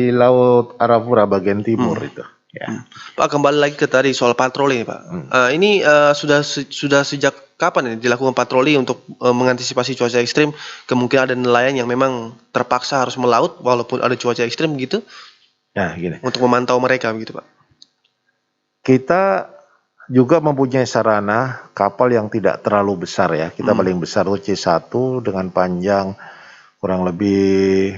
di Laut Arafura bagian timur itu. Ya. Pak, kembali lagi ke tadi soal patroli, Pak. Ini sudah sejak kapan ini dilakukan patroli untuk mengantisipasi cuaca ekstrim? Kemungkinan ada nelayan yang memang terpaksa harus melaut walaupun ada cuaca ekstrim gitu, Nah, gini. untuk memantau mereka begitu, Pak. Kita juga mempunyai sarana kapal yang tidak terlalu besar ya. Kita paling besar itu C1 dengan panjang kurang lebih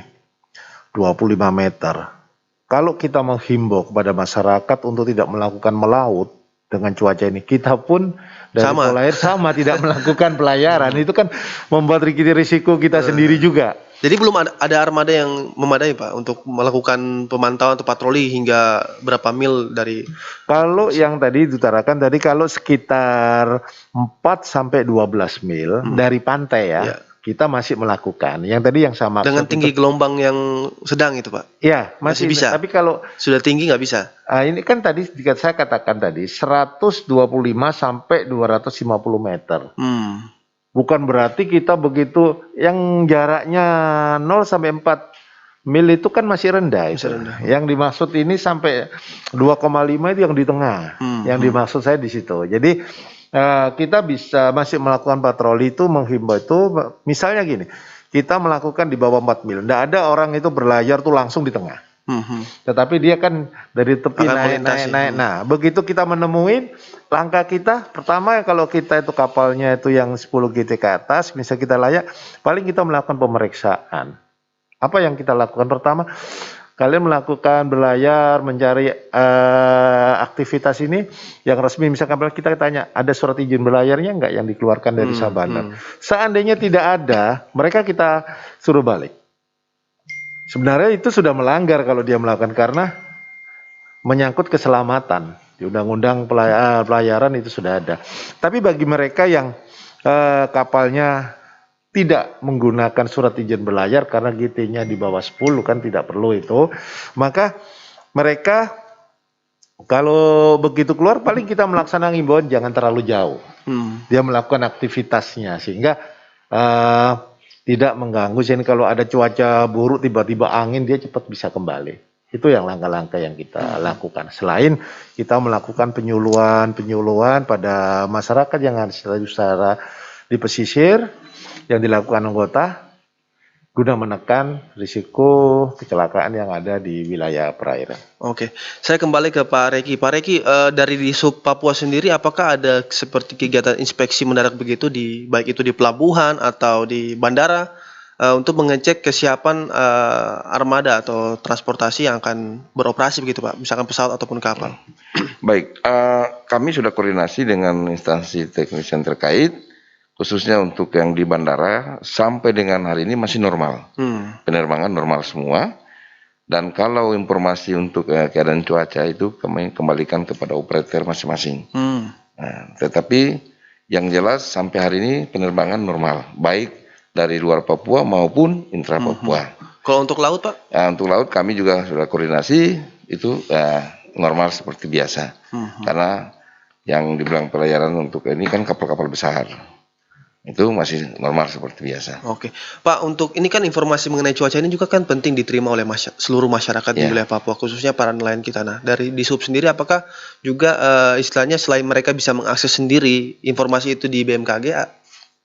25 meter. Kalau kita menghimbau kepada masyarakat untuk tidak melakukan melaut dengan cuaca ini, kita pun dari Sama. polair sama tidak melakukan pelayaran. Itu kan membuat risiko kita sendiri juga. Jadi belum ada armada yang memadai, Pak, untuk melakukan pemantauan atau patroli hingga berapa mil dari... Kalau yang tadi diutarakan tadi kalau sekitar 4 sampai 12 mil dari pantai ya. Ya. Kita masih melakukan. Yang tadi yang sama Dengan tinggi gelombang yang sedang itu, Pak? ya Masih masih bisa. Tapi kalau Sudah tinggi nggak bisa? ini kan tadi jika saya katakan tadi 125 sampai 250 meter. Bukan berarti kita begitu yang jaraknya 0 sampai 4 mil itu kan masih rendah itu. Yang dimaksud ini sampai 2,5 itu yang di tengah. Yang dimaksud saya di situ. Jadi kita bisa masih melakukan patroli itu, menghimbau itu, misalnya gini, kita melakukan di bawah 4 mil, tidak ada orang itu berlayar tuh langsung di tengah, tetapi dia kan dari tepi naik. Nah, begitu kita menemuin langkah kita, pertama kalau kita itu kapalnya itu yang 10 GT ke atas, bisa kita layak, paling kita melakukan pemeriksaan. Apa yang kita lakukan pertama? Kalian melakukan berlayar, mencari aktivitas ini yang resmi. Misalkan kita tanya, ada surat izin berlayarnya enggak yang dikeluarkan dari Sabana? Seandainya tidak ada, mereka kita suruh balik. Sebenarnya itu sudah melanggar kalau dia melakukan karena menyangkut keselamatan. Di Undang-Undang Pelayaran itu sudah ada. Tapi bagi mereka yang kapalnya tidak menggunakan surat izin berlayar karena GT-nya di bawah 10 kan tidak perlu itu, maka mereka kalau begitu keluar paling kita melaksanakan himbauan jangan terlalu jauh. Dia melakukan aktivitasnya sehingga tidak mengganggu. Jadi kalau ada cuaca buruk tiba-tiba angin dia cepat bisa kembali. Itu yang langkah-langkah yang kita lakukan. Selain kita melakukan penyuluhan pada masyarakat yang harus secara di pesisir yang dilakukan anggota guna menekan risiko kecelakaan yang ada di wilayah perairan. Oke, saya kembali ke Pak Reki. Pak Reki, dari di Sub Papua sendiri, apakah ada seperti kegiatan inspeksi mendadak begitu baik itu di pelabuhan atau di bandara untuk mengecek kesiapan armada atau transportasi yang akan beroperasi begitu, Pak? Misalkan pesawat ataupun kapal. Baik, kami sudah koordinasi dengan instansi teknis yang terkait. Khususnya untuk yang di bandara sampai dengan hari ini masih normal, penerbangan normal semua. Dan kalau informasi untuk keadaan cuaca itu kami kembalikan kepada operator masing-masing. Nah, tetapi yang jelas sampai hari ini penerbangan normal, baik dari luar Papua maupun intra Papua. Kalau untuk laut, Pak? Untuk laut kami juga sudah koordinasi itu normal seperti biasa. Karena yang dibilang pelayaran untuk ini kan kapal-kapal besar. Itu masih normal seperti biasa. Oke, Pak, untuk ini kan informasi mengenai cuaca ini juga kan penting diterima oleh seluruh masyarakat di wilayah Papua, khususnya para nelayan kita. Nah, dari di Sub sendiri, apakah juga istilahnya selain mereka bisa mengakses sendiri informasi itu di BMKG,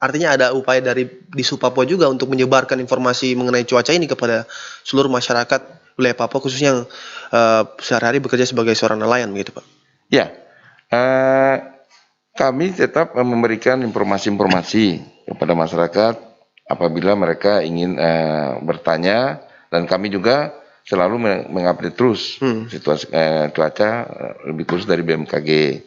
artinya ada upaya dari di Sub Papua juga untuk menyebarkan informasi mengenai cuaca ini kepada seluruh masyarakat wilayah Papua, khususnya yang sehari-hari bekerja sebagai seorang nelayan, begitu, Pak? Ya. Kami tetap memberikan informasi-informasi kepada masyarakat apabila mereka ingin bertanya, dan kami juga selalu mengupdate terus situasi cuaca lebih khusus dari BMKG.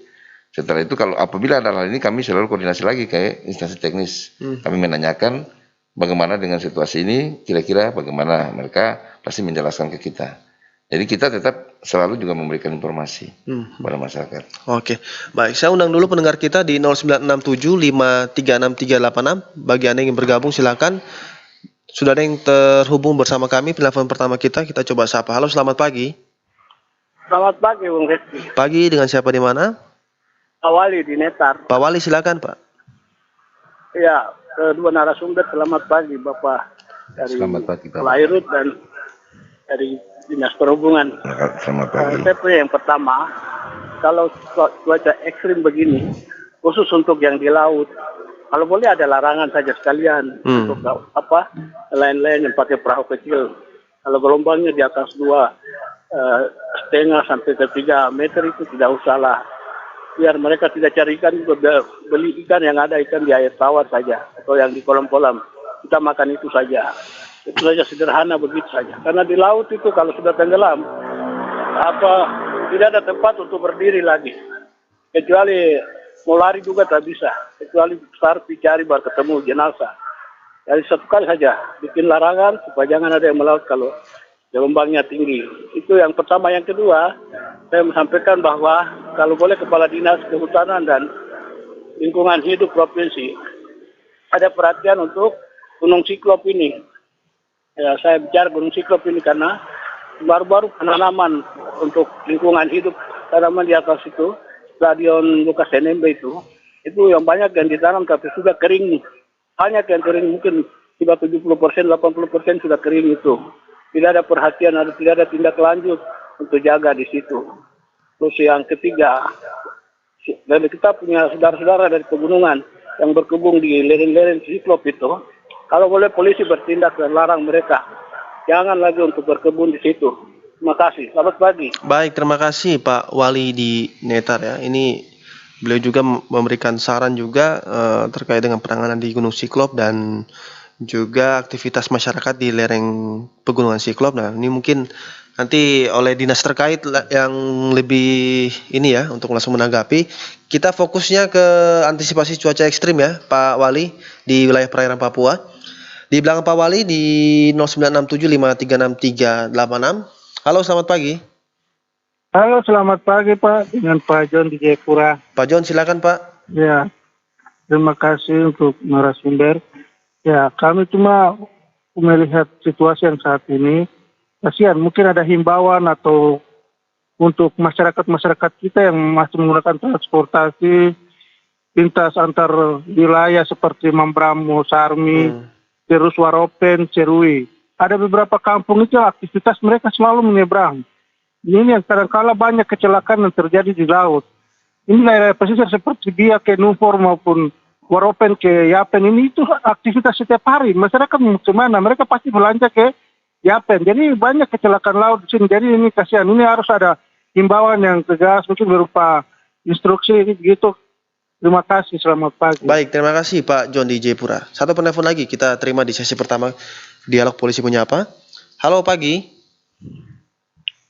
Setelah itu kalau apabila ada hal ini kami selalu koordinasi lagi ke instansi teknis. Kami menanyakan bagaimana dengan situasi ini, kira-kira bagaimana, mereka pasti menjelaskan ke kita. Jadi kita tetap selalu juga memberikan informasi kepada masyarakat. Oke, baik. Saya undang dulu pendengar kita di 0967536386. Bagi Anda yang bergabung silakan. Sudah ada yang terhubung bersama kami. Penelpon pertama kita coba sapa. Halo, selamat pagi. Selamat pagi, Bung Rizky. Pagi, dengan siapa di mana? Pak Wali di Netar. Pak Wali, silakan, Pak. Ya, kedua narasumber selamat pagi, Bapak dari Selamat pagi, Bapak. Pelairut dan dari Dinas Perhubungan. Selamat pagi. Saya punya yang pertama, kalau cuaca ekstrim begini, khusus untuk yang di laut, kalau boleh ada larangan saja sekalian untuk nelayan-nelayan yang pakai perahu kecil. Kalau gelombangnya di atas 2,5 sampai ke 3 meter itu tidak usah lah. Biar mereka tidak cari ikan, juga beli ikan yang ada ikan di air tawar saja atau yang di kolam-kolam. Kita makan itu saja. Itu saja, sederhana begitu saja. Karena di laut itu kalau sudah tenggelam, tidak ada tempat untuk berdiri lagi. Kecuali mau lari juga tak bisa. Kecuali besar dicari baru ketemu jenazah. Jadi satu kali saja bikin larangan supaya jangan ada yang melaut kalau gelombangnya tinggi. Itu yang pertama. Yang kedua, saya menyampaikan bahwa kalau boleh Kepala Dinas Kehutanan dan Lingkungan Hidup Provinsi ada perhatian untuk Gunung Siklop ini. Ya, saya bicara Gunung Siklop ini karena baru-baru penanaman untuk lingkungan hidup, tanaman di atas itu, Stadion Lukas NMB itu yang banyak yang ditanam tapi sudah kering. Banyak yang kering, mungkin 70%, 80% sudah kering itu. Tidak ada perhatian, tidak ada tindak lanjut untuk jaga di situ. Terus yang ketiga, dan kita punya saudara-saudara dari pegunungan yang berkebun di lereng-lereng Siklop itu. Kalau boleh polisi bertindak dan larang mereka. Jangan lagi untuk berkebun di situ. Terima kasih. Selamat pagi. Baik, terima kasih Pak Wali di Netar ya. Ini beliau juga memberikan saran juga terkait dengan penanganan di Gunung Siklop dan juga aktivitas masyarakat di lereng Pegunungan Siklop. Nah, ini mungkin nanti oleh dinas terkait yang lebih ini ya untuk langsung menanggapi. Kita fokusnya ke antisipasi cuaca ekstrim ya, Pak Wali di wilayah perairan Papua. Di belakang Pak Wali di 0967536386. Halo, selamat pagi. Halo, selamat pagi Pak, dengan Pak John di Jayapura. Pak John, silakan Pak. Ya, terima kasih untuk narasumber. Ya, kami cuma melihat situasi yang saat ini. Kasihan, mungkin ada himbauan atau untuk masyarakat kita yang masih menggunakan transportasi lintas antar wilayah seperti Mambramo, Sarmi, terus Waropen, Cerui. Ada beberapa kampung itu aktivitas mereka selalu menyeberang. Ini yang kadang-kala banyak kecelakaan yang terjadi di laut. Ini daerah pesisir seperti Biak ke Nufor maupun Waropen ke Yapen, ini itu aktivitas setiap hari. Masyarakat mau kemana? Mereka pasti belanja ke Yapen. Jadi banyak kecelakaan laut di sini. Jadi ini kasihan. Ini harus ada himbauan yang tegas, mungkin berupa instruksi gitu. Terima kasih, selamat pagi. Baik, terima kasih Pak John di Jayapura. Satu penelpon lagi kita terima di sesi pertama Dialog Polisi Menyapa. Halo, pagi.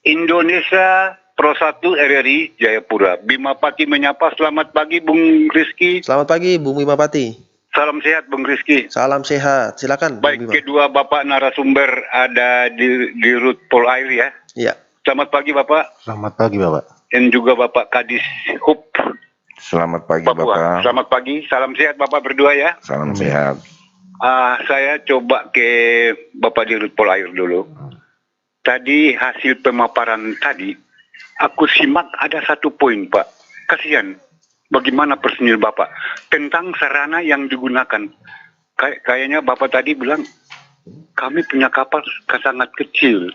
Indonesia Pro 1 RRI Jayapura. Bima Pati menyapa. Selamat pagi Bung Rizky. Selamat pagi Bung Bima Pati. Salam sehat Bung Rizky. Salam sehat. Silakan. Baik, kedua Bapak narasumber ada di Rut Pol Air ya. Iya. Selamat pagi Bapak. Selamat pagi Bapak. Dan juga Bapak Kadis Hub Selamat pagi Papua. Bapak. Selamat pagi. Salam sehat Bapak berdua ya. Salam sehat. Saya coba ke Bapak di Rut Pol Air dulu. Tadi hasil pemaparan tadi, aku simak ada satu poin Pak. Kasihan, bagaimana personil Bapak tentang sarana yang digunakan. Kayaknya Bapak tadi bilang, kami punya kapal sangat kecil.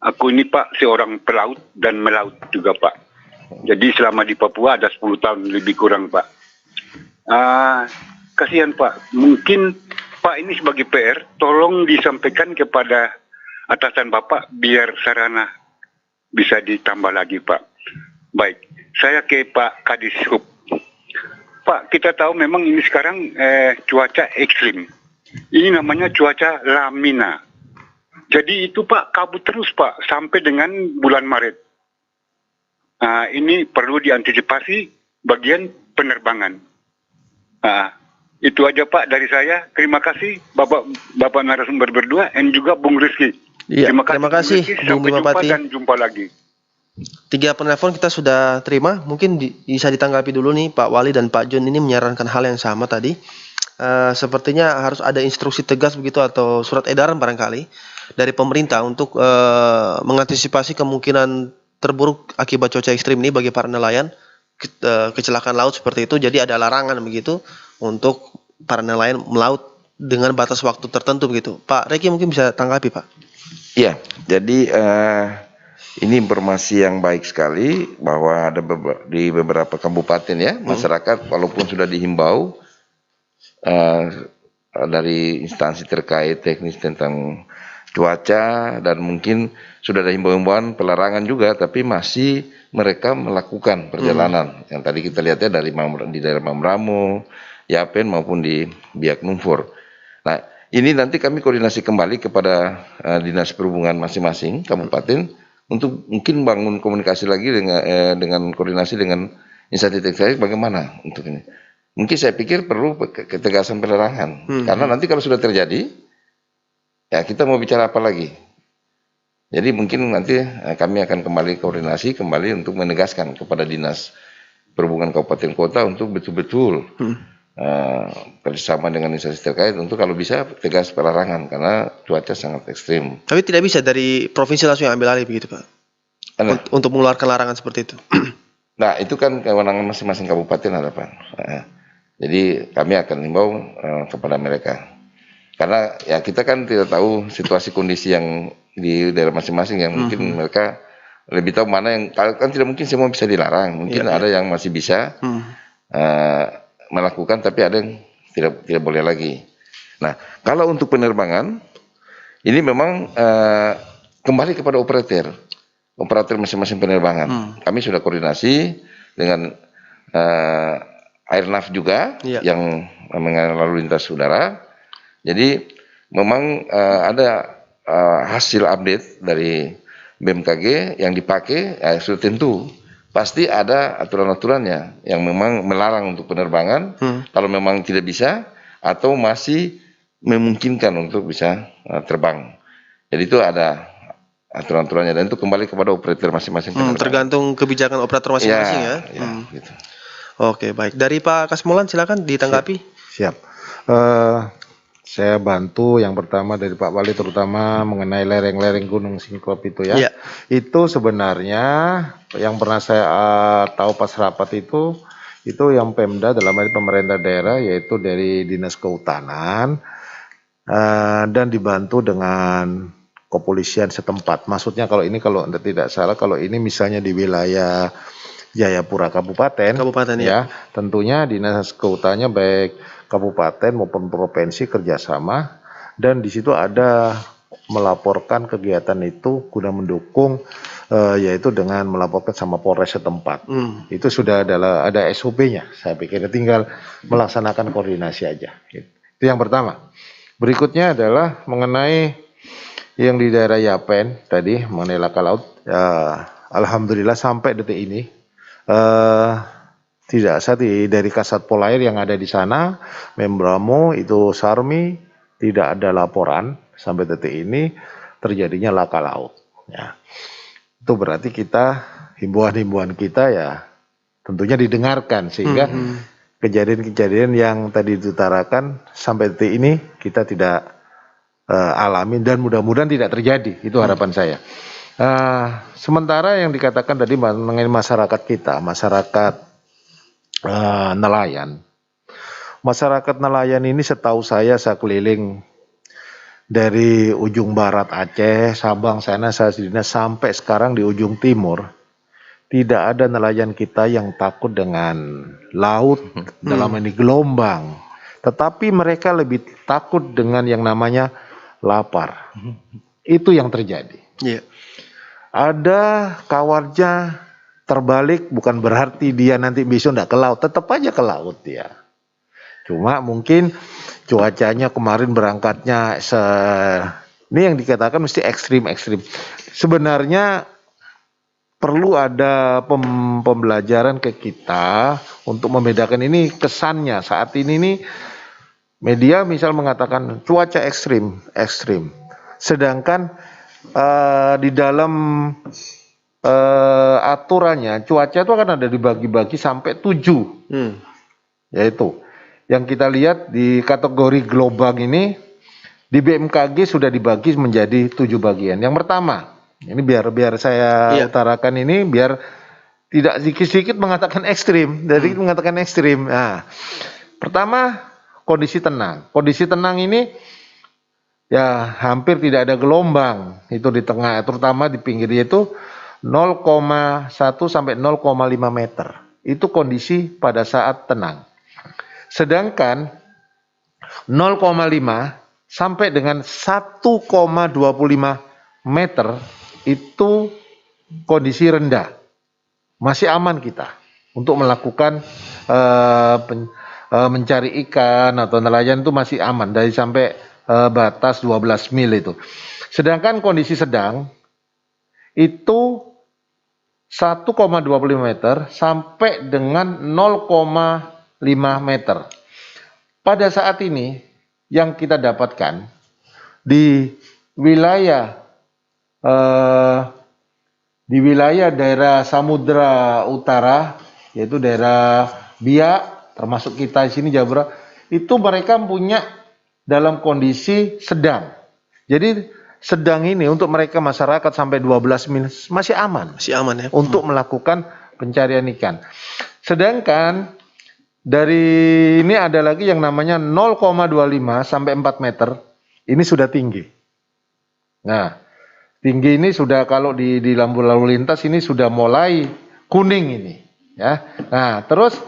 Aku ini Pak seorang pelaut dan melaut juga Pak. Jadi selama di Papua ada 10 tahun lebih kurang Pak. Kasihan Pak, mungkin Pak ini sebagai PR, tolong disampaikan kepada atasan Bapak biar sarana bisa ditambah lagi Pak. Baik, saya ke Pak Kadis Hub. Pak, kita tahu memang ini sekarang cuaca ekstrim. Ini namanya cuaca La Nina. Jadi itu Pak kabut terus Pak sampai dengan bulan Maret. Ini perlu diantisipasi bagian penerbangan. Itu aja Pak dari saya. Terima kasih Bapak narasumber berdua dan juga Bung Rizky. Iya, terima kasih Bung Bima Pati. Dan jumpa lagi. 3 penelpon kita sudah terima. Mungkin bisa ditanggapi dulu nih Pak Wali dan Pak John ini menyarankan hal yang sama tadi. Sepertinya harus ada instruksi tegas begitu atau surat edaran barangkali dari pemerintah untuk mengantisipasi kemungkinan terburuk akibat cuaca ekstrim ini bagi para nelayan, kecelakaan laut seperti itu. Jadi ada larangan begitu untuk para nelayan melaut dengan batas waktu tertentu begitu. Pak Reki mungkin bisa tanggapi, Pak. Iya, jadi ini informasi yang baik sekali bahwa ada di beberapa kabupaten ya, masyarakat walaupun sudah dihimbau dari instansi terkait teknis tentang cuaca dan mungkin sudah ada himbauan pelarangan juga, tapi masih mereka melakukan perjalanan yang tadi kita lihatnya dari di daerah Mambramo, Yapen maupun di Biak Numfor. Nah, ini nanti kami koordinasi kembali kepada dinas perhubungan masing-masing kabupaten untuk mungkin bangun komunikasi lagi dengan koordinasi dengan instansi terkait bagaimana untuk ini. Mungkin saya pikir perlu ketegasan pelarangan karena nanti kalau sudah terjadi ya kita mau bicara apa lagi. Jadi mungkin nanti kami akan kembali koordinasi kembali untuk menegaskan kepada dinas perhubungan kabupaten kota untuk betul-betul bersama dengan instansi terkait untuk kalau bisa tegas pelarangan karena cuaca sangat ekstrim. Tapi tidak bisa dari provinsi langsung yang ambil alih begitu, Pak? Untuk mengeluarkan larangan seperti itu. Nah, itu kan kewenangan masing-masing kabupaten ada, Pak. Jadi kami akan himbau kepada mereka. Karena ya kita kan tidak tahu situasi kondisi yang di daerah masing-masing yang mungkin mereka lebih tahu mana yang kan tidak mungkin semua bisa dilarang. Mungkin ada yang masih bisa melakukan tapi ada yang tidak boleh lagi. Nah, kalau untuk penerbangan ini memang kembali kepada operator masing-masing penerbangan. Kami sudah koordinasi dengan Airnav juga yang lalu lintas udara. Jadi memang ada hasil update dari BMKG yang dipakai sudah tentu pasti ada aturan-aturannya yang memang melarang untuk penerbangan kalau memang tidak bisa atau masih memungkinkan untuk bisa terbang. Jadi itu ada aturan-aturannya dan itu kembali kepada operator masing-masing. Tergantung kebijakan operator masing-masing ya. Gitu. Oke, baik. Dari Pak Kasmolan silakan ditanggapi. Siap. Saya bantu yang pertama dari Pak Wali terutama mengenai lereng-lereng Gunung Singklop itu ya. Iya. Itu sebenarnya yang pernah saya tahu pas rapat itu yang Pemda dalam hal pemerintah daerah yaitu dari Dinas Kehutanan dan dibantu dengan kepolisian setempat. Maksudnya kalau tidak salah kalau ini misalnya di wilayah Jayapura Kabupaten ya, tentunya Dinas Kehutanannya baik kabupaten maupun provinsi kerjasama dan di situ ada melaporkan kegiatan itu guna mendukung yaitu dengan melaporkan sama Polres setempat. Itu sudah ada SOP-nya. Saya pikir tinggal melaksanakan koordinasi aja. Itu yang pertama. Berikutnya adalah mengenai yang di daerah Yapen tadi mengenai laka laut. Alhamdulillah sampai detik ini tidak dari Kasat Polair yang ada di sana, Membramo itu Sarmi tidak ada laporan sampai detik ini terjadinya laka laut. Ya. Itu berarti himbauan-himbauan kita ya tentunya didengarkan sehingga kejadian-kejadian yang tadi diutarakan sampai detik ini kita tidak alami dan mudah-mudahan tidak terjadi. Itu harapan saya. Sementara yang dikatakan tadi mengenai masyarakat kita, masyarakat nelayan. Masyarakat nelayan ini setahu saya keliling dari ujung barat Aceh, Sabang sana sampai sekarang di ujung timur. Tidak ada nelayan kita yang takut dengan laut dalam ini gelombang. Tetapi mereka lebih takut dengan yang namanya lapar. Itu yang terjadi. Ada kawarnya terbalik bukan berarti dia nanti besok tidak ke laut, tetap aja ke laut dia. Cuma mungkin cuacanya kemarin berangkatnya ini yang dikatakan mesti ekstrim. Sebenarnya perlu ada pembelajaran ke kita untuk membedakan ini kesannya saat ini nih media misal mengatakan cuaca ekstrim. Sedangkan di dalam aturannya cuaca itu akan ada dibagi-bagi sampai 7 yaitu yang kita lihat di kategori gelombang ini di BMKG sudah dibagi menjadi 7 bagian. Yang pertama ini biar saya utarakan ini biar tidak sedikit-sedikit mengatakan ekstrim dari mengatakan ekstrim. Nah, pertama kondisi tenang. Kondisi tenang ini ya hampir tidak ada gelombang itu di tengah, terutama di pinggirnya itu 0,1 sampai 0,5 meter. Itu kondisi pada saat tenang. Sedangkan 0,5 sampai dengan 1,25 meter itu kondisi rendah. Masih aman kita untuk melakukan mencari ikan atau nelayan itu masih aman dari sampai batas 12 mil itu. Sedangkan kondisi sedang itu 1,25 meter sampai dengan 0,5 meter. Pada saat ini yang kita dapatkan di wilayah daerah Samudra Utara, yaitu daerah Biak, termasuk kita di sini Jabra, itu mereka punya dalam kondisi sedang. Jadi sedang ini untuk mereka masyarakat sampai 12 mil masih aman. Masih aman ya. Untuk melakukan pencarian ikan. Sedangkan dari ini ada lagi yang namanya 0,25 sampai 4 meter. Ini sudah tinggi. Nah, tinggi ini sudah kalau di lampu lalu lintas ini sudah mulai kuning ini, ya. Nah, terus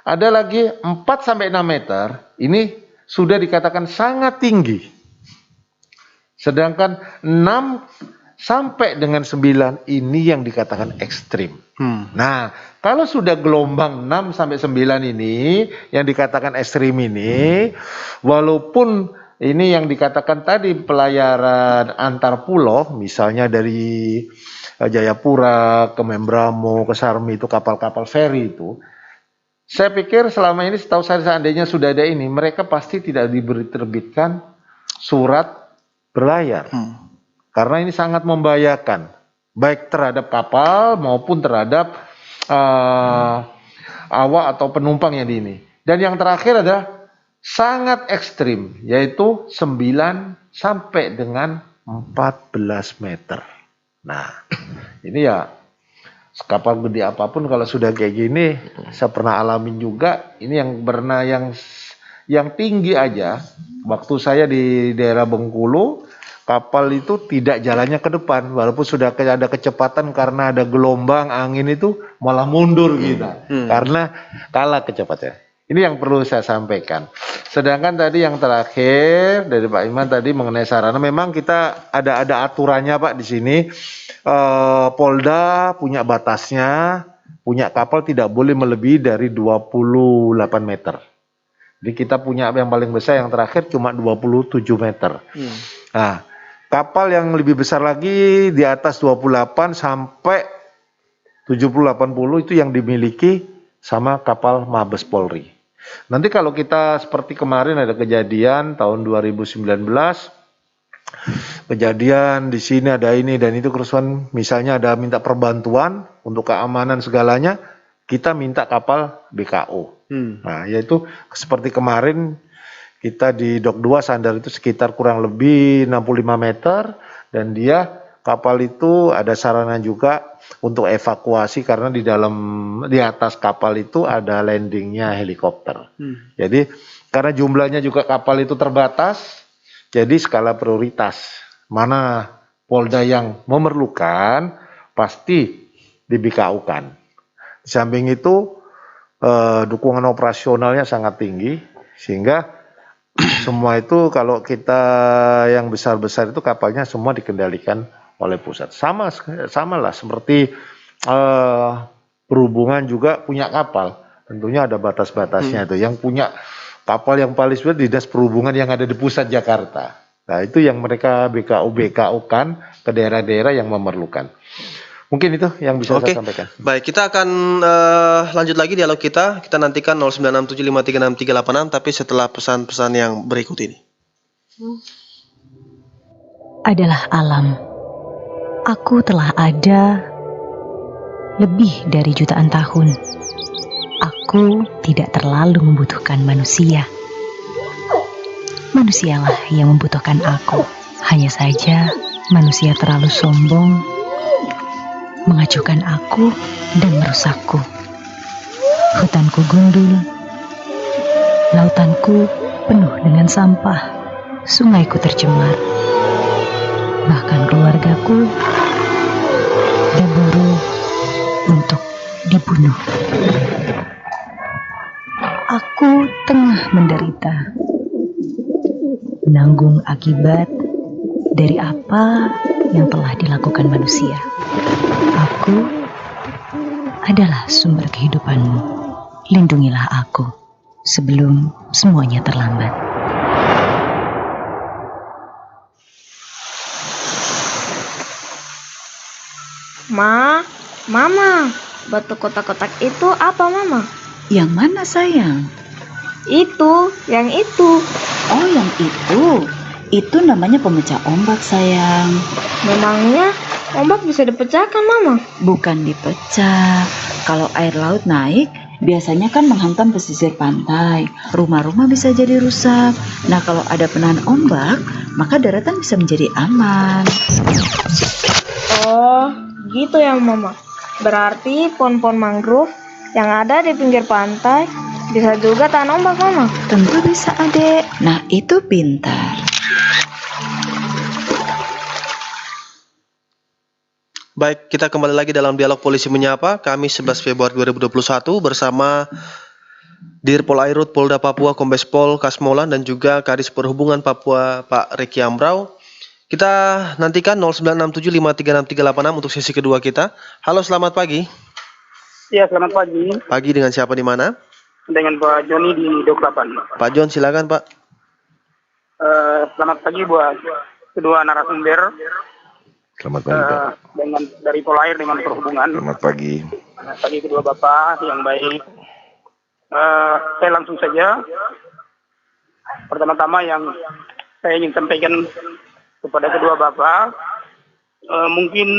ada lagi 4 sampai 6 meter. Ini sudah dikatakan sangat tinggi. Sedangkan 6 sampai dengan 9 ini yang dikatakan ekstrim. Nah, kalau sudah gelombang 6 sampai 9 ini yang dikatakan ekstrim ini, walaupun ini yang dikatakan tadi pelayaran antar pulau, misalnya dari Jayapura ke Membramo ke Sarmi itu kapal-kapal feri itu, saya pikir selama ini setahu saya seandainya sudah ada ini, mereka pasti tidak diterbitkan surat berlayar. Karena ini sangat membahayakan, baik terhadap kapal maupun terhadap awak atau penumpang yang di ini. Dan yang terakhir adalah sangat ekstrim, yaitu 9 sampai dengan 14 meter. Nah, ini ya kapal gede apapun kalau sudah kayak gini, saya pernah alamin juga. Ini yang pernah yang tinggi aja. Waktu saya di daerah Bengkulu, kapal itu tidak jalannya ke depan, walaupun sudah ada kecepatan karena ada gelombang angin itu malah mundur kita, karena kalah kecepatannya. Ini yang perlu saya sampaikan. Sedangkan tadi yang terakhir dari Pak Iman tadi mengenai sarana, memang kita ada aturannya Pak di sini. Polda punya batasnya, punya kapal tidak boleh melebihi dari 28 meter. Jadi kita punya yang paling besar yang terakhir cuma 27 meter. Nah, kapal yang lebih besar lagi di atas 28 sampai 70-80 itu yang dimiliki sama kapal Mabes Polri. Nanti kalau kita seperti kemarin ada kejadian tahun 2019, kejadian di sini ada ini dan itu kerusuhan, misalnya ada minta perbantuan untuk keamanan segalanya, kita minta kapal BKO. Nah, yaitu seperti kemarin kita di Dok 2 sandar itu sekitar kurang lebih 65 meter dan dia kapal itu ada sarana juga untuk evakuasi karena di atas kapal itu ada landingnya helikopter. Jadi karena jumlahnya juga kapal itu terbatas, jadi skala prioritas mana Polda yang memerlukan pasti di BKU-kan. Di samping itu dukungan operasionalnya sangat tinggi sehingga semua itu kalau kita yang besar-besar itu kapalnya semua dikendalikan oleh pusat. Sama lah seperti perhubungan juga punya kapal, tentunya ada batas-batasnya itu. Yang punya kapal yang paling besar dinas perhubungan yang ada di pusat Jakarta. Nah itu yang mereka BKU kan ke daerah-daerah yang memerlukan. Mungkin itu yang bisa saya sampaikan. Baik, kita akan lanjut lagi dialog kita. Kita nantikan 0967536386 tapi setelah pesan-pesan yang berikut ini. Adalah alam. Aku telah ada lebih dari jutaan tahun. Aku tidak terlalu membutuhkan manusia. Manusialah yang membutuhkan aku. Hanya saja manusia terlalu sombong, mengacuhkan aku dan merusakku. Hutanku gundul, lautanku penuh dengan sampah. Sungaiku tercemar. Bahkan keluargaku diburu untuk dibunuh. Aku tengah menderita, menanggung akibat dari apa yang telah dilakukan manusia. Aku adalah sumber kehidupanmu. Lindungilah aku sebelum semuanya terlambat. Mama, batu kotak-kotak itu apa, Mama? Yang mana, sayang? Itu, yang itu. Oh, yang itu. Itu namanya pemecah ombak, sayang. Memangnya ombak bisa dipecahkan, Mama? Bukan dipecah. Kalau air laut naik, biasanya kan menghantam pesisir pantai. Rumah-rumah bisa jadi rusak. Nah, kalau ada penahan ombak, maka daratan bisa menjadi aman. Oh, gitu ya, Mama. Berarti pohon-pohon mangrove yang ada di pinggir pantai bisa juga tahan ombak, Mama? Tentu bisa, Adek. Nah, itu pintar. Baik, kita kembali lagi dalam dialog Polisi Menyapa, Kamis 11 Februari 2021 bersama Dirpol Airut Polda Papua Kombes Pol Kasmolan dan juga Kadis Perhubungan Papua Pak Riki Ambrau. Kita nantikan 0967536386 untuk sesi kedua kita. Halo, selamat pagi. Ya, selamat pagi. Pagi, dengan siapa di mana? Dengan Pak Joni di Doklapan. Pak John, silakan Pak. Selamat pagi buat kedua narasumber. Selamat pagi, Pak. Dengan dari Polair dengan Perhubungan. Selamat pagi. Selamat pagi kedua Bapak yang baik. Saya langsung saja. Pertama-tama yang saya ingin sampaikan kepada kedua Bapak, mungkin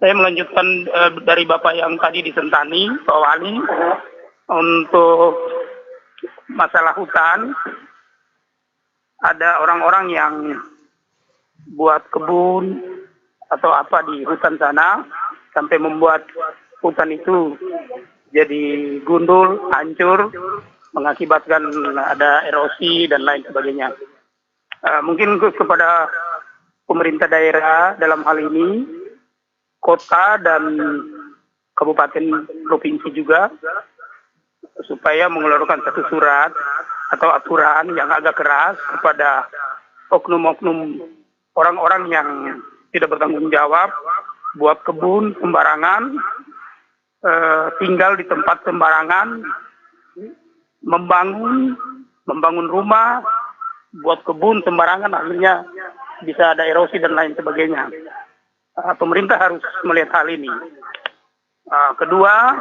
saya melanjutkan dari Bapak yang tadi disentani, Pak Wali, untuk masalah hutan. Ada orang-orang yang buat kebun atau apa di hutan sana sampai membuat hutan itu jadi gundul, hancur, mengakibatkan ada erosi dan lain sebagainya. Mungkin kepada pemerintah daerah dalam hal ini, kota dan kabupaten provinsi juga, supaya mengeluarkan satu surat atau aturan yang agak keras kepada oknum-oknum orang-orang yang tidak bertanggung jawab, buat kebun sembarangan, tinggal di tempat sembarangan, membangun rumah, buat kebun sembarangan, akhirnya bisa ada erosi dan lain sebagainya. Pemerintah harus melihat hal ini. Kedua,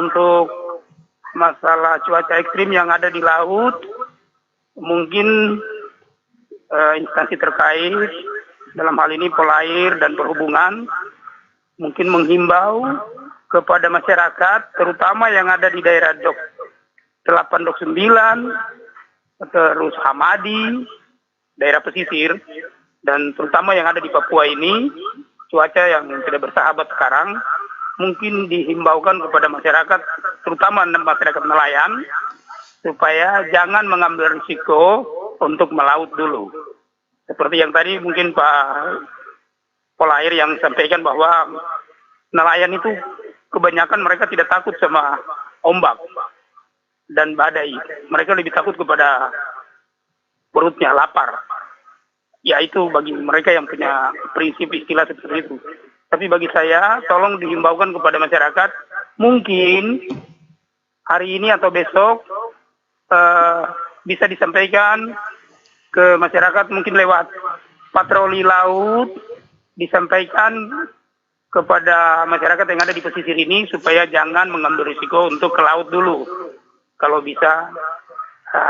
untuk masalah cuaca ekstrim yang ada di laut, mungkin instansi terkait, dalam hal ini Polair dan Perhubungan, mungkin menghimbau kepada masyarakat, terutama yang ada di daerah Dok 8, Dok 9, terus Hamadi, daerah pesisir, dan terutama yang ada di Papua ini, cuaca yang tidak bersahabat sekarang, mungkin dihimbaukan kepada masyarakat, terutama masyarakat nelayan, supaya jangan mengambil risiko untuk melaut dulu. Seperti yang tadi mungkin Pak Polair yang sampaikan bahwa nelayan itu kebanyakan mereka tidak takut sama ombak dan badai. Mereka lebih takut kepada perutnya lapar. Ya, itu bagi mereka yang punya prinsip istilah seperti itu. Tapi bagi saya, tolong dihimbaukan kepada masyarakat, mungkin hari ini atau besok bisa disampaikan ke masyarakat, mungkin lewat patroli laut, disampaikan kepada masyarakat yang ada di pesisir ini supaya jangan mengambil risiko untuk ke laut dulu. Kalau bisa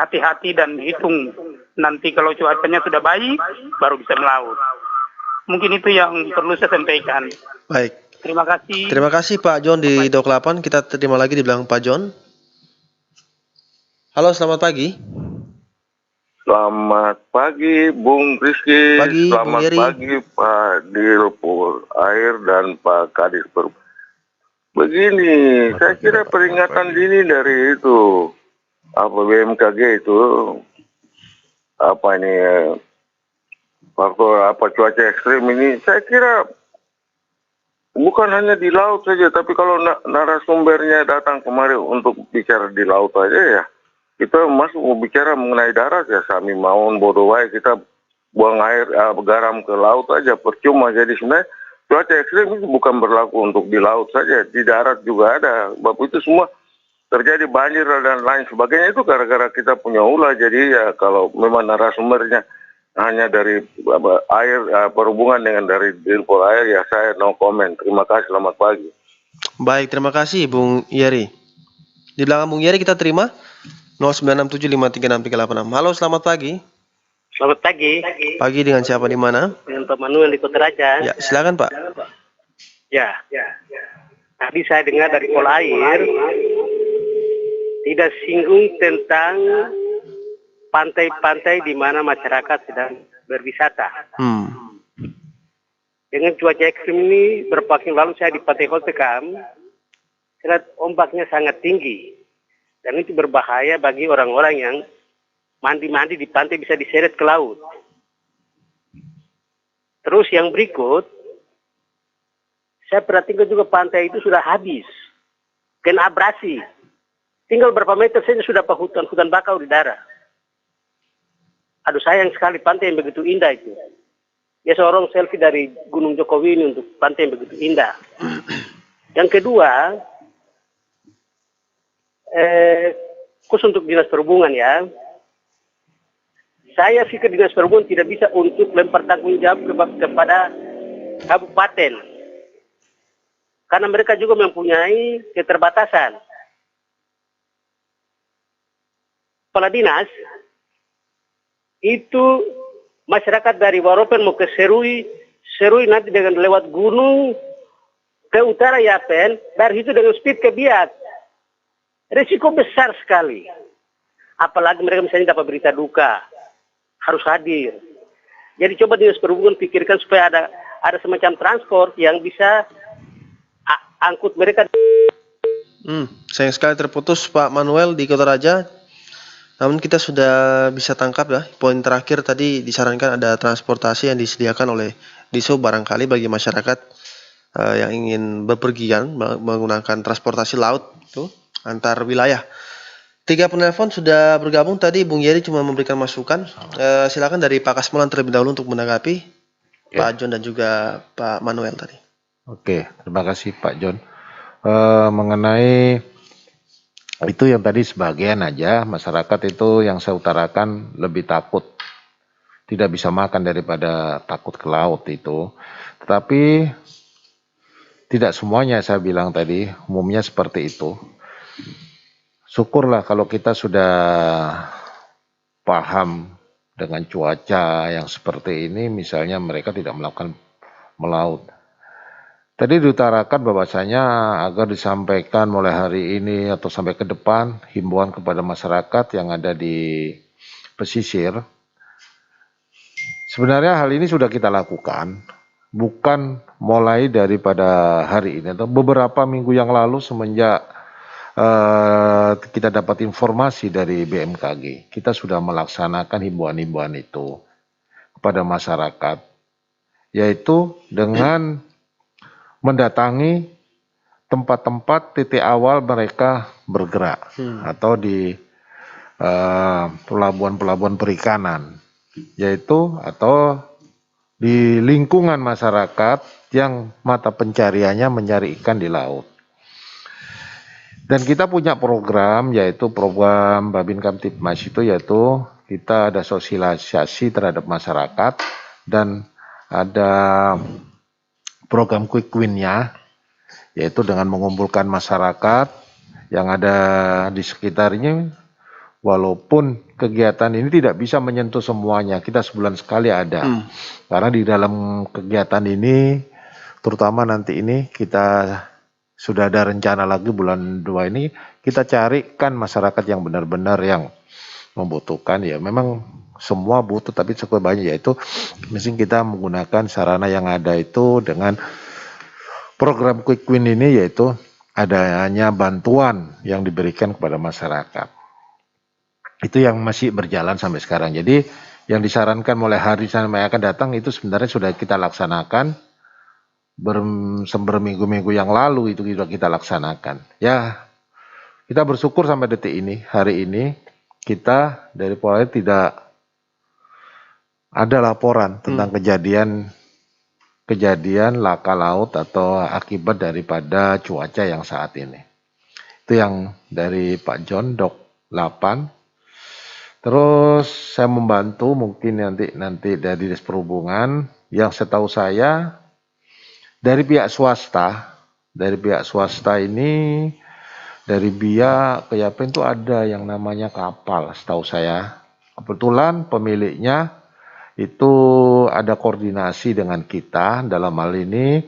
hati-hati dan hitung nanti kalau cuacanya sudah baik baru bisa melaut. Mungkin itu yang perlu saya sampaikan. Baik. Terima kasih. Terima kasih Pak John di Dok 8. Kita terima lagi di belakang Pak John. Halo, selamat pagi. Selamat pagi Bung Rizky, pagi, selamat Bung pagi Pak Dirpol Air dan Pak Kadis Begini, saya kira peringatan dini dari itu BMKG itu faktor cuaca ekstrim ini, saya kira bukan hanya di laut saja, tapi kalau narasumbernya datang kemari untuk bicara di laut aja ya, kita masuk mau bicara mengenai darat ya, Sami Maun, Bodo Wae, kita buang air garam ke laut aja, percuma. Jadi sebenarnya cuaca ekstrim itu bukan berlaku untuk di laut saja, di darat juga ada. Sebab itu semua terjadi banjir dan lain sebagainya itu gara-gara kita punya ulah. Jadi ya kalau memang narasumbernya hanya dari air, perhubungan dengan dari Dirpol Air, ya saya no comment. Terima kasih, selamat pagi. Baik, terima kasih Bung Yeri. Di belakang Bung Yeri kita terima 0967536386. Halo, selamat pagi. Selamat pagi. Pagi dengan siapa di mana? Dengan Pak Manuel di Kota Raja. Ya, silakan Pak. Ya. Tadi saya dengar dari Pol Air tidak singgung tentang pantai-pantai di mana masyarakat sedang berwisata. Dengan cuaca ekstrim ini, beberapa waktu lalu saya di Pantai Holtekam, saya lihat ombaknya sangat tinggi. Dan itu berbahaya bagi orang-orang yang mandi-mandi di pantai bisa diseret ke laut. Terus yang berikut, saya perhatikan juga pantai itu sudah habis, kena abrasi. Tinggal berapa meter saja sudah hutan bakau di darat. Aduh, sayang sekali pantai yang begitu indah itu. Ya seorang selfie dari Gunung Jokowi ini untuk pantai yang begitu indah. Yang kedua, khusus untuk dinas perhubungan ya. Saya pikir dinas perhubungan tidak bisa untuk lempar tanggung jawab kepada kabupaten. Karena mereka juga mempunyai keterbatasan. Kepala dinas itu masyarakat dari Waropen mau ke Serui nanti dengan lewat gunung ke utara Yapen, dari itu dengan speed ke Biak. Risiko besar sekali. Apalagi mereka misalnya dapat berita duka, harus hadir. Jadi coba dinas perhubungan pikirkan supaya ada semacam transport yang bisa angkut mereka. Sayang sekali terputus Pak Manuel di Kota Raja. Namun kita sudah bisa tangkap ya, poin terakhir tadi disarankan ada transportasi yang disediakan oleh Disub barangkali bagi masyarakat yang ingin bepergian menggunakan transportasi laut itu antar wilayah. 3 penelpon sudah bergabung tadi, Bung Yeri cuma memberikan masukan. Silakan dari Pak Kasmolan terlebih dahulu untuk menanggapi Pak John dan juga Pak Manuel tadi. Oke, terima kasih Pak John. Mengenai itu yang tadi sebagian aja, masyarakat itu yang saya utarakan lebih takut, tidak bisa makan daripada takut ke laut itu. Tetapi tidak semuanya saya bilang tadi, umumnya seperti itu. Syukurlah kalau kita sudah paham dengan cuaca yang seperti ini, misalnya mereka tidak melakukan melaut. Tadi diutarakan bahwasanya agar disampaikan mulai hari ini atau sampai ke depan himbauan kepada masyarakat yang ada di pesisir. Sebenarnya hal ini sudah kita lakukan, bukan mulai daripada hari ini atau beberapa minggu yang lalu semenjak kita dapat informasi dari BMKG. Kita sudah melaksanakan himbauan-himbauan itu kepada masyarakat, yaitu dengan mendatangi tempat-tempat titik awal mereka bergerak atau di pelabuhan-pelabuhan perikanan, yaitu atau di lingkungan masyarakat yang mata pencariannya mencari ikan di laut. Dan kita punya program, yaitu program Babin Kamtipmas itu, yaitu kita ada sosialisasi terhadap masyarakat dan ada program quick win-nya, yaitu dengan mengumpulkan masyarakat yang ada di sekitarnya, walaupun kegiatan ini tidak bisa menyentuh semuanya, kita sebulan sekali ada. Karena di dalam kegiatan ini, terutama nanti ini kita sudah ada rencana lagi bulan 2 ini, kita carikan masyarakat yang benar-benar yang membutuhkan, ya memang semua butuh tapi cukup banyak, yaitu mungkin kita menggunakan sarana yang ada itu dengan program quick win ini, yaitu adanya bantuan yang diberikan kepada masyarakat. Itu yang masih berjalan sampai sekarang. Jadi yang disarankan mulai hari sampai akan datang itu sebenarnya sudah kita laksanakan berminggu-minggu yang lalu, itu sudah kita laksanakan. Ya, kita bersyukur sampai detik ini, hari ini kita dari Polri tidak ada laporan tentang kejadian laka laut atau akibat daripada cuaca yang saat ini. Itu yang dari Pak John Dok 8. Terus saya membantu mungkin nanti dari Dinas Perhubungan yang setahu saya dari pihak swasta ini dari Bia ke Yapen itu ada yang namanya kapal setahu saya. Kebetulan pemiliknya itu ada koordinasi dengan kita dalam hal ini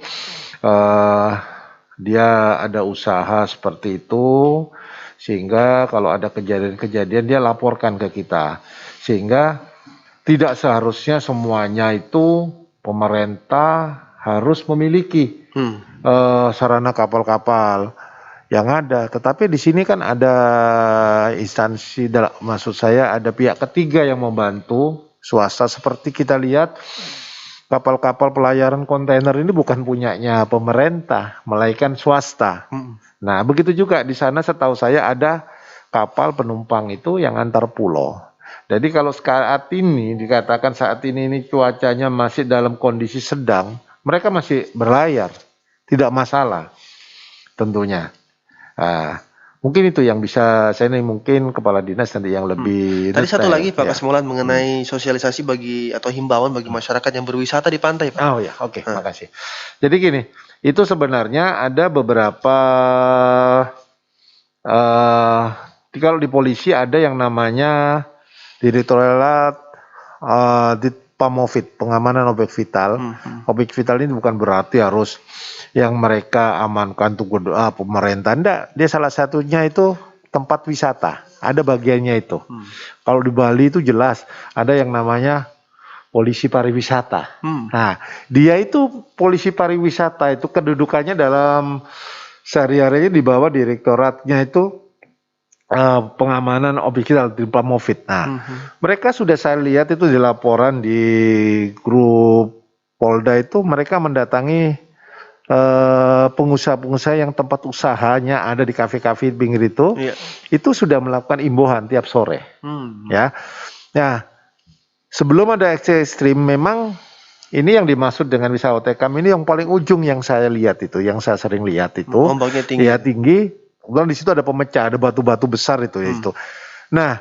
dia ada usaha seperti itu sehingga kalau ada kejadian-kejadian dia laporkan ke kita sehingga tidak seharusnya semuanya itu pemerintah harus memiliki sarana kapal-kapal yang ada, tetapi di sini kan ada instansi, maksud saya ada pihak ketiga yang membantu swasta seperti kita lihat kapal-kapal pelayaran kontainer ini bukan punyanya pemerintah, melainkan swasta. Nah, begitu juga di sana setahu saya ada kapal penumpang itu yang antar pulau. Jadi kalau saat ini dikatakan saat ini cuacanya masih dalam kondisi sedang, mereka masih berlayar, tidak masalah tentunya. Mungkin itu yang bisa saya mungkin kepala dinas nanti yang lebih. Tadi satu lagi Pak Kasmolan mengenai sosialisasi bagi atau himbauan bagi masyarakat yang berwisata di pantai Pak. Oh ya, oke, makasih. Jadi gini, itu sebenarnya ada beberapa kalau di polisi ada yang namanya Direktorat PAMOVIT, pengamanan objek vital. Objek vital ini bukan berarti harus yang mereka amankan tunggu doa pemerintah, enggak. Dia salah satunya itu tempat wisata, ada bagiannya itu. Kalau di Bali itu jelas ada yang namanya polisi pariwisata. Nah, dia itu polisi pariwisata itu kedudukannya dalam sehari-harinya di bawah direktoratnya itu pengamanan objek vital di PAMOVIT. Nah, mereka sudah saya lihat itu di laporan di grup Polda itu mereka mendatangi pengusaha-pengusaha yang tempat usahanya ada di kafe-kafe pinggir itu sudah melakukan imbauan tiap sore. Ya, nah sebelum ada aksi ekstrim memang ini yang dimaksud dengan wisata OTKM ini yang paling ujung yang saya lihat itu, yang saya sering lihat itu, ombaknya tinggi. Ya tinggi, kemudian di situ ada pemecah, ada batu-batu besar itu. Nah,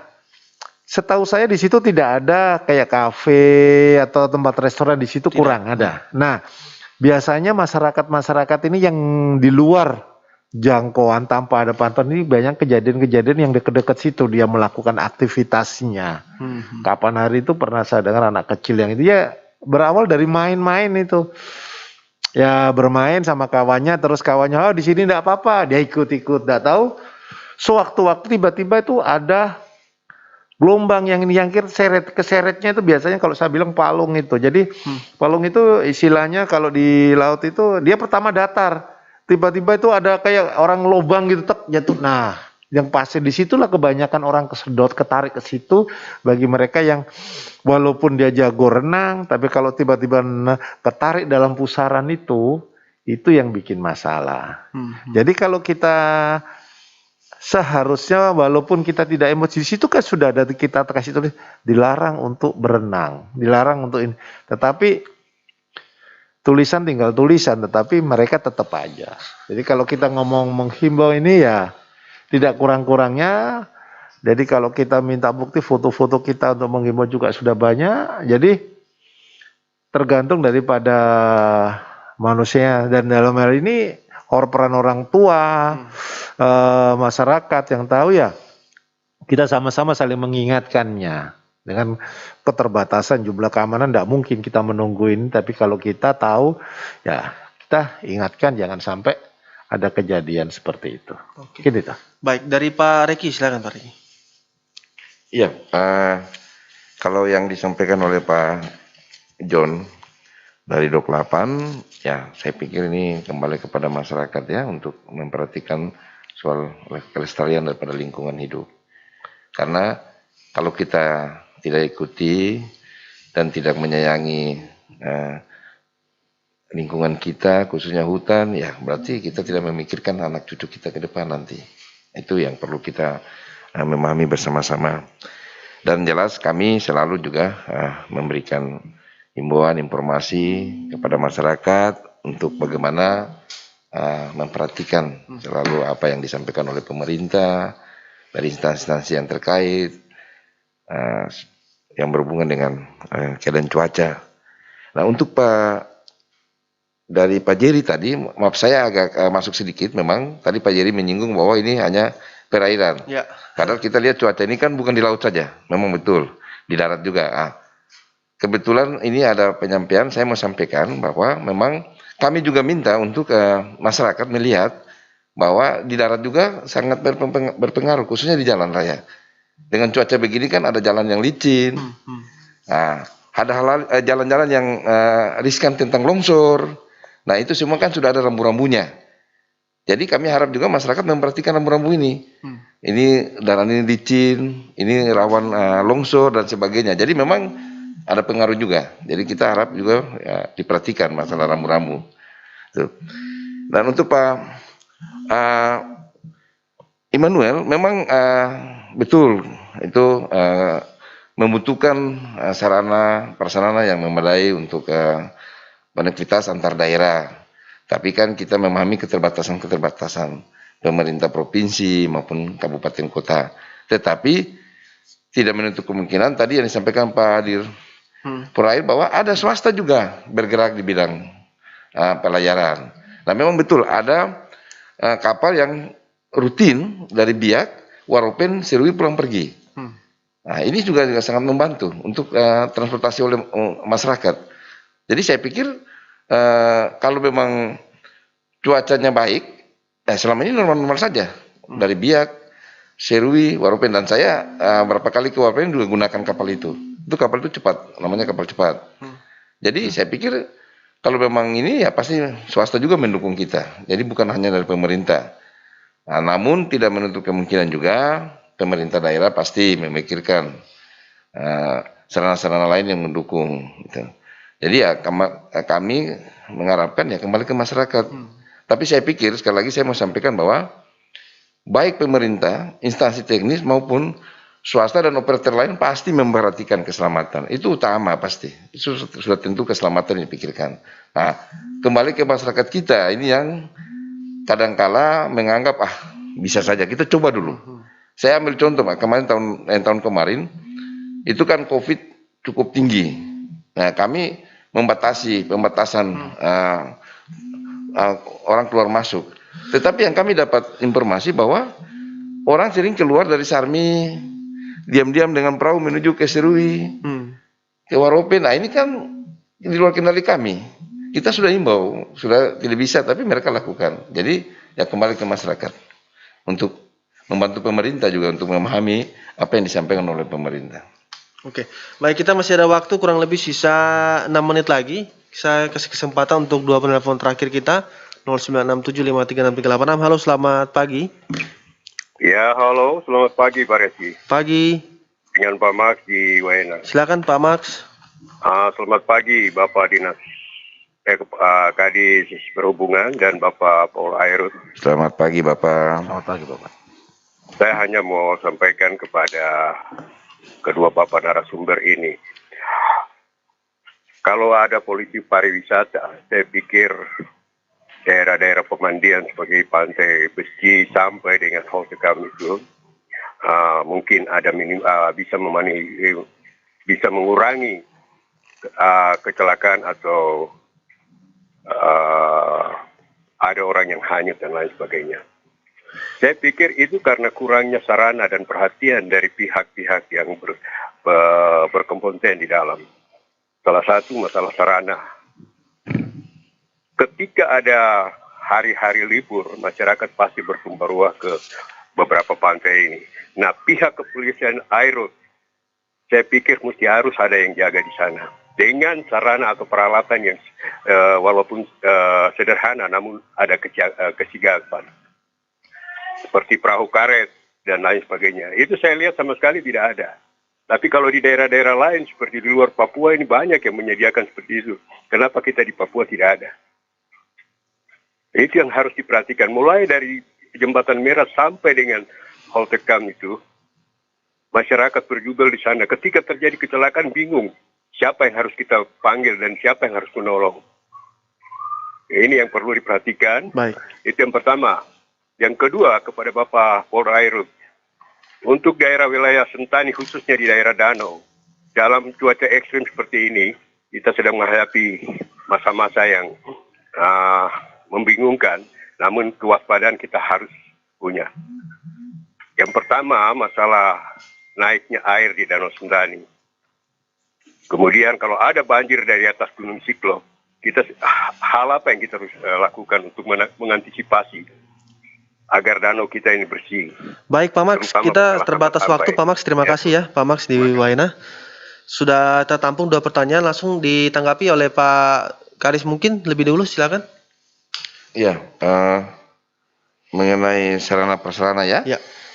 setahu saya di situ tidak ada kayak kafe atau tempat restoran di situ kurang ada. Nah, biasanya masyarakat ini yang di luar jangkauan tanpa ada pantauan ini banyak kejadian-kejadian yang dekat-dekat situ dia melakukan aktivitasnya. Kapan hari itu pernah saya dengar anak kecil yang itu ya berawal dari main-main itu. Ya bermain sama kawannya terus kawannya di sini enggak apa-apa, dia ikut-ikut, enggak tahu. Sewaktu-waktu tiba-tiba itu ada gelombang yang keseretnya itu biasanya kalau saya bilang palung itu. Jadi palung itu istilahnya kalau di laut itu dia pertama datar. Tiba-tiba itu ada kayak orang lobang gitu jatuh. Nah, yang pasti di situlah kebanyakan orang kesedot, ketarik ke situ bagi mereka yang walaupun dia jago renang, tapi kalau tiba-tiba ketarik dalam pusaran itu yang bikin masalah. Jadi kalau kita seharusnya walaupun kita tidak emosi di situ kan sudah ada kita kasih tulis dilarang untuk berenang, dilarang untuk ini. Tetapi tulisan tinggal tulisan, tetapi mereka tetap aja. Jadi kalau kita ngomong menghimbau ini ya tidak kurang-kurangnya. Jadi kalau kita minta bukti foto-foto kita untuk menghimbau juga sudah banyak. Jadi tergantung daripada manusia dan dalam hal ini peran orang tua, masyarakat yang tahu ya kita sama-sama saling mengingatkannya. Dengan keterbatasan jumlah keamanan tidak mungkin kita menungguin, tapi kalau kita tahu ya kita ingatkan jangan sampai ada kejadian seperti itu. Gitu. Baik, dari Pak Reki silakan Pak Reki. Iya, kalau yang disampaikan oleh Pak John dari Dok 8, ya saya pikir ini kembali kepada masyarakat ya untuk memperhatikan soal kelestarian daripada lingkungan hidup. Karena kalau kita tidak ikuti dan tidak menyayangi lingkungan kita, khususnya hutan, ya berarti kita tidak memikirkan anak cucu kita ke depan nanti. Itu yang perlu kita memahami bersama-sama. Dan jelas kami selalu juga memberikan himbauan informasi kepada masyarakat untuk bagaimana memperhatikan selalu apa yang disampaikan oleh pemerintah dari instansi-instansi yang terkait yang berhubungan dengan keadaan cuaca. Nah, untuk dari Pak Jerry tadi, maaf saya agak masuk sedikit, memang tadi Pak Jerry menyinggung bahwa ini hanya perairan. Ya. Padahal kita lihat cuaca ini kan bukan di laut saja, memang betul, di darat juga. Kebetulan ini ada penyampaian, saya mau sampaikan bahwa memang kami juga minta untuk masyarakat melihat bahwa di darat juga sangat berpengaruh, khususnya di jalan raya. Dengan cuaca begini kan ada jalan yang licin, ada jalan-jalan yang riskan tentang longsor. Nah itu semua kan sudah ada rambu-rambunya. Jadi kami harap juga masyarakat memperhatikan rambu-rambu ini. Ini jalan ini licin, ini rawan longsor dan sebagainya. Jadi memang ada pengaruh juga. Jadi kita harap juga diperhatikan masalah rambu-rambu. Dan untuk Pak Immanuel, memang betul itu membutuhkan sarana prasarana yang memadai untuk konektivitas antar daerah. Tapi kan kita memahami keterbatasan pemerintah provinsi maupun kabupaten kota. Tetapi tidak menutup kemungkinan tadi yang disampaikan Pak Hadir Purair bahwa ada swasta juga bergerak di bidang pelayaran. Nah memang betul ada kapal yang rutin dari Biak, Waropen, Serui pulang pergi. Nah ini juga sangat membantu untuk transportasi oleh masyarakat. Jadi saya pikir kalau memang cuacanya baik, selama ini normal-normal saja. Dari Biak, Serui, Waropen, dan saya berapa kali ke Waropen juga gunakan kapal itu. Itu kapal itu cepat, namanya kapal cepat. Jadi saya pikir kalau memang ini ya pasti swasta juga mendukung kita. Jadi bukan hanya dari pemerintah. Nah, namun tidak menutup kemungkinan juga pemerintah daerah pasti memikirkan sarana-sarana lain yang mendukung. Gitu. Jadi ya kami mengharapkan ya kembali ke masyarakat. Tapi saya pikir sekali lagi saya mau sampaikan bahwa baik pemerintah, instansi teknis maupun swasta dan operator lain pasti memperhatikan keselamatan. Itu utama pasti. Itu sudah tentu keselamatan yang dipikirkan. Nah, kembali ke masyarakat kita ini yang kadangkala menganggap bisa saja kita coba dulu. Saya ambil contoh Pak, kemarin tahun kemarin itu kan COVID cukup tinggi. Nah, kami pembatasan orang keluar masuk. Tetapi yang kami dapat informasi bahwa orang sering keluar dari Sarmi diam-diam dengan perahu menuju ke Serui, ke Waropen. Nah ini kan di luar kendali kami. Kita sudah himbau, sudah tidak bisa, tapi mereka lakukan. Jadi ya kembali ke masyarakat untuk membantu pemerintah juga untuk memahami apa yang disampaikan oleh pemerintah. Oke, baik, kita masih ada waktu kurang lebih sisa 6 menit lagi. Saya kasih kesempatan untuk 2 penelpon terakhir kita 0967536386. Halo, selamat pagi. Ya, halo, selamat pagi Pak Resi. Pagi. Dengan Pak Max di Waena. Silakan Pak Max. Selamat pagi Bapak Dinas Kadis Perhubungan dan Bapak Paul Airut. Selamat pagi Bapak. Selamat pagi Bapak. Saya hanya mau sampaikan kepada kedua Bapak narasumber ini. Kalau ada polisi pariwisata, saya pikir daerah-daerah pemandian sebagai Pantai Besi sampai dengan Hotel kami itu mungkin ada bisa mengurangi kecelakaan atau ada orang yang hanyut dan lain sebagainya. Saya pikir itu karena kurangnya sarana dan perhatian dari pihak-pihak yang berkompeten di dalam. Salah satu masalah sarana. Ketika ada hari-hari libur, masyarakat pasti bertumpah ruah ke beberapa pantai ini. Nah, pihak kepolisian Airut, saya pikir mesti harus ada yang jaga di sana. Dengan sarana atau peralatan yang walaupun sederhana, namun ada kesigapan. Seperti perahu karet dan lain sebagainya. Itu saya lihat sama sekali tidak ada. Tapi kalau di daerah-daerah lain seperti di luar Papua ini banyak yang menyediakan seperti itu. Kenapa kita di Papua tidak ada? Itu yang harus diperhatikan. Mulai dari Jembatan Merah sampai dengan Holtekam itu, masyarakat berjubel di sana. Ketika terjadi kecelakaan bingung siapa yang harus kita panggil dan siapa yang harus menolong. Ini yang perlu diperhatikan. Baik. Itu yang pertama. Yang kedua, kepada Bapak Polda Airut, untuk daerah wilayah Sentani khususnya di daerah danau, dalam cuaca ekstrim seperti ini, kita sedang menghadapi masa-masa yang membingungkan, namun kewaspadaan kita harus punya. Yang pertama, masalah naiknya air di Danau Sentani. Kemudian kalau ada banjir dari atas Gunung Siklop, kita hal apa yang kita harus lakukan untuk mengantisipasi agar danau kita ini bersih. Baik Pak Max, kita terbatas waktu Pak Max, terima kasih ya Pak Max di Waena. Sudah tertampung 2 pertanyaan, langsung ditanggapi oleh Pak Karis mungkin lebih dulu, silakan. Iya, mengenai sarana prasarana ya.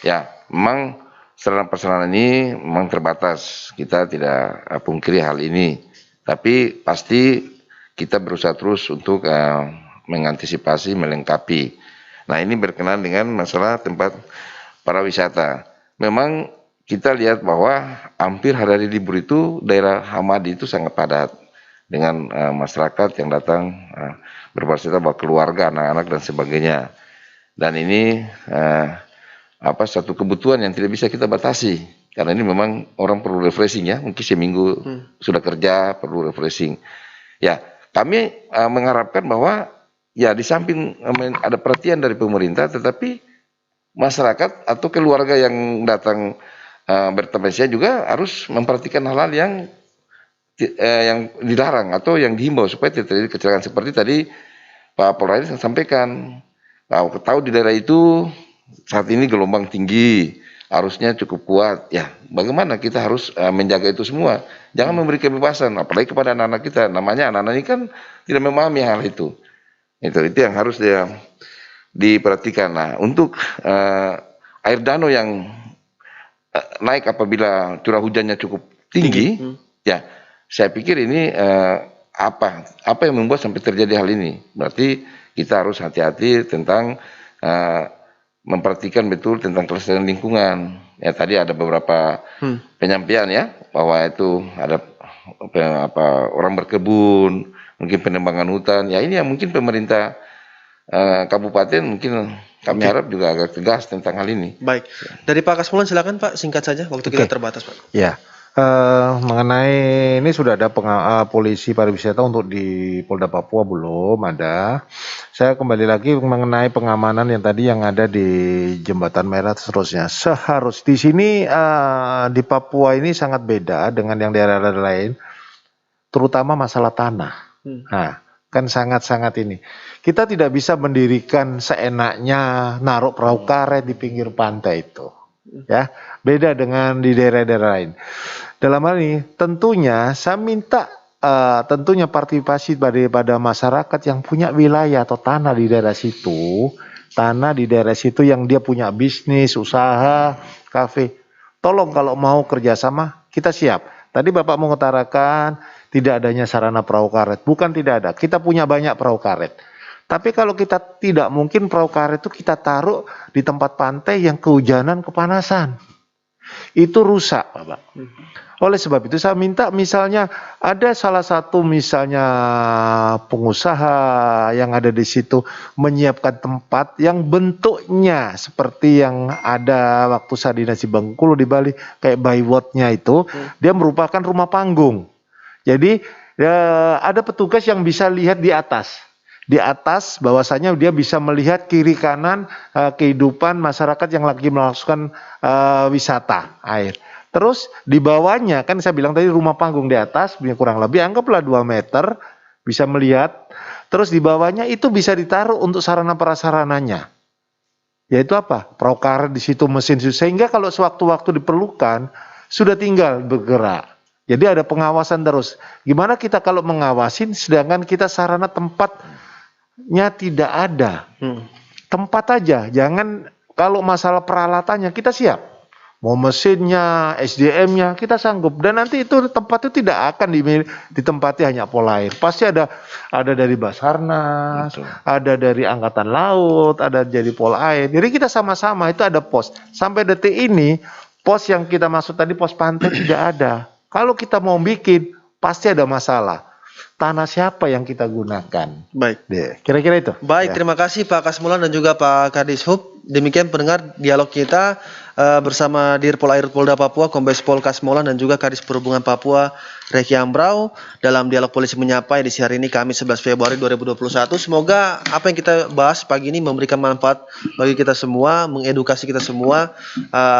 Ya, memang sarana prasarana ini memang terbatas. Kita tidak pungkiri hal ini. Tapi pasti kita berusaha terus untuk mengantisipasi, melengkapi. Nah, ini berkenaan dengan masalah tempat para wisata. Memang kita lihat bahwa hampir hari libur itu daerah Hamadi itu sangat padat dengan masyarakat yang datang berpariwisata bawa keluarga, anak-anak dan sebagainya. Dan ini satu kebutuhan yang tidak bisa kita batasi. Karena ini memang orang perlu refreshing ya, mungkin seminggu sudah kerja perlu refreshing. Ya, kami mengharapkan bahwa ya di samping ada perhatian dari pemerintah, tetapi masyarakat atau keluarga yang datang bertamasya juga harus memperhatikan hal-hal yang dilarang atau yang dihimbau supaya tidak terjadi kecelakaan seperti tadi Pak Polda sampaikan. Tahu di daerah itu saat ini gelombang tinggi, arusnya cukup kuat. Ya, bagaimana kita harus menjaga itu semua? Jangan memberi kebebasan, apalagi kepada anak-anak kita. Namanya anak-anak ini kan tidak memahami hal itu. Itu yang harus diperhatikan. Nah, untuk air danau yang naik apabila curah hujannya cukup tinggi. Ya, saya pikir ini apa yang membuat sampai terjadi hal ini? Berarti kita harus hati-hati tentang memperhatikan betul tentang kelestarian lingkungan. Ya, tadi ada beberapa penyampaian ya bahwa itu ada orang berkebun, mungkin penebangan hutan. Ya, ini yang mungkin pemerintah kabupaten mungkin kami harap juga agak tegas tentang hal ini. Baik. Dari Pak Kasmulan silakan Pak, singkat saja, waktu kita terbatas Pak. Ya. Mengenai ini sudah ada polisi pariwisata untuk di Polda Papua belum ada. Saya kembali lagi mengenai pengamanan yang tadi yang ada di Jembatan Merah seterusnya. Di sini di Papua ini sangat beda dengan yang daerah-daerah lain, terutama masalah tanah. Nah, kan sangat-sangat ini. Kita tidak bisa mendirikan seenaknya naruh perahu karet di pinggir pantai itu. Ya, beda dengan di daerah-daerah lain. Dalam hal ini tentunya saya minta tentunya partisipasi pada masyarakat yang punya wilayah atau tanah di daerah situ, yang dia punya bisnis, usaha, kafe. Tolong kalau mau kerjasama kita siap. Tadi Bapak mengutarakan tidak adanya sarana perahu karet, bukan tidak ada. Kita punya banyak perahu karet. Tapi kalau kita tidak mungkin perahu karet itu kita taruh di tempat pantai yang kehujanan, kepanasan. Itu rusak, Bapak. Oleh sebab itu saya minta misalnya ada salah satu misalnya pengusaha yang ada di situ menyiapkan tempat yang bentuknya seperti yang ada waktu saya dinasti Bengkulu di Bali kayak Baywatch-nya itu, dia merupakan rumah panggung. Jadi ada petugas yang bisa lihat di atas. Di atas bahwasanya dia bisa melihat kiri kanan kehidupan masyarakat yang lagi melakukan wisata air. Terus di bawahnya kan saya bilang tadi rumah panggung di atas kurang lebih anggaplah 2 meter bisa melihat. Terus di bawahnya itu bisa ditaruh untuk sarana prasarananya. Yaitu apa? Perahu karet di situ, mesin sehingga kalau sewaktu-waktu diperlukan sudah tinggal bergerak. Jadi ada pengawasan terus. Gimana kita kalau mengawasin sedangkan kita sarana tempatnya tidak ada. Tempat aja, jangan kalau masalah peralatannya kita siap. mau mesinnya, SDM-nya, kita sanggup. Dan nanti itu tempat itu tidak akan ditempati hanya Polair. Pasti ada dari Basarnas, ada dari Angkatan Laut, ada dari Polair. Jadi kita sama-sama itu ada pos. Sampai detik ini, pos yang kita maksud tadi pos pantai tidak ada. Kalau kita mau bikin, pasti ada masalah. Tanah siapa yang kita gunakan? Baik. Kira-kira itu. Baik, terima kasih Pak Kasmulan dan juga Pak Kadishub. Demikian pendengar dialog kita bersama Dirpol Air Polda Papua, Kombes Pol Kasmolan dan juga Kadis Perhubungan Papua Reki Ambrau dalam dialog polisi menyapa edisi hari ini Kamis 11 Februari 2021. Semoga apa yang kita bahas pagi ini memberikan manfaat bagi kita semua, mengedukasi kita semua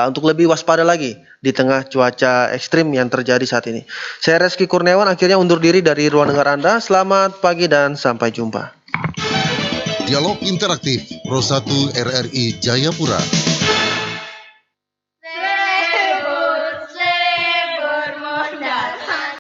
untuk lebih waspada lagi di tengah cuaca ekstrim yang terjadi saat ini. Saya Reski Kurniawan akhirnya undur diri dari ruang dengar Anda. Selamat pagi dan sampai jumpa. Dialog interaktif Pro 1 RRI Jayapura.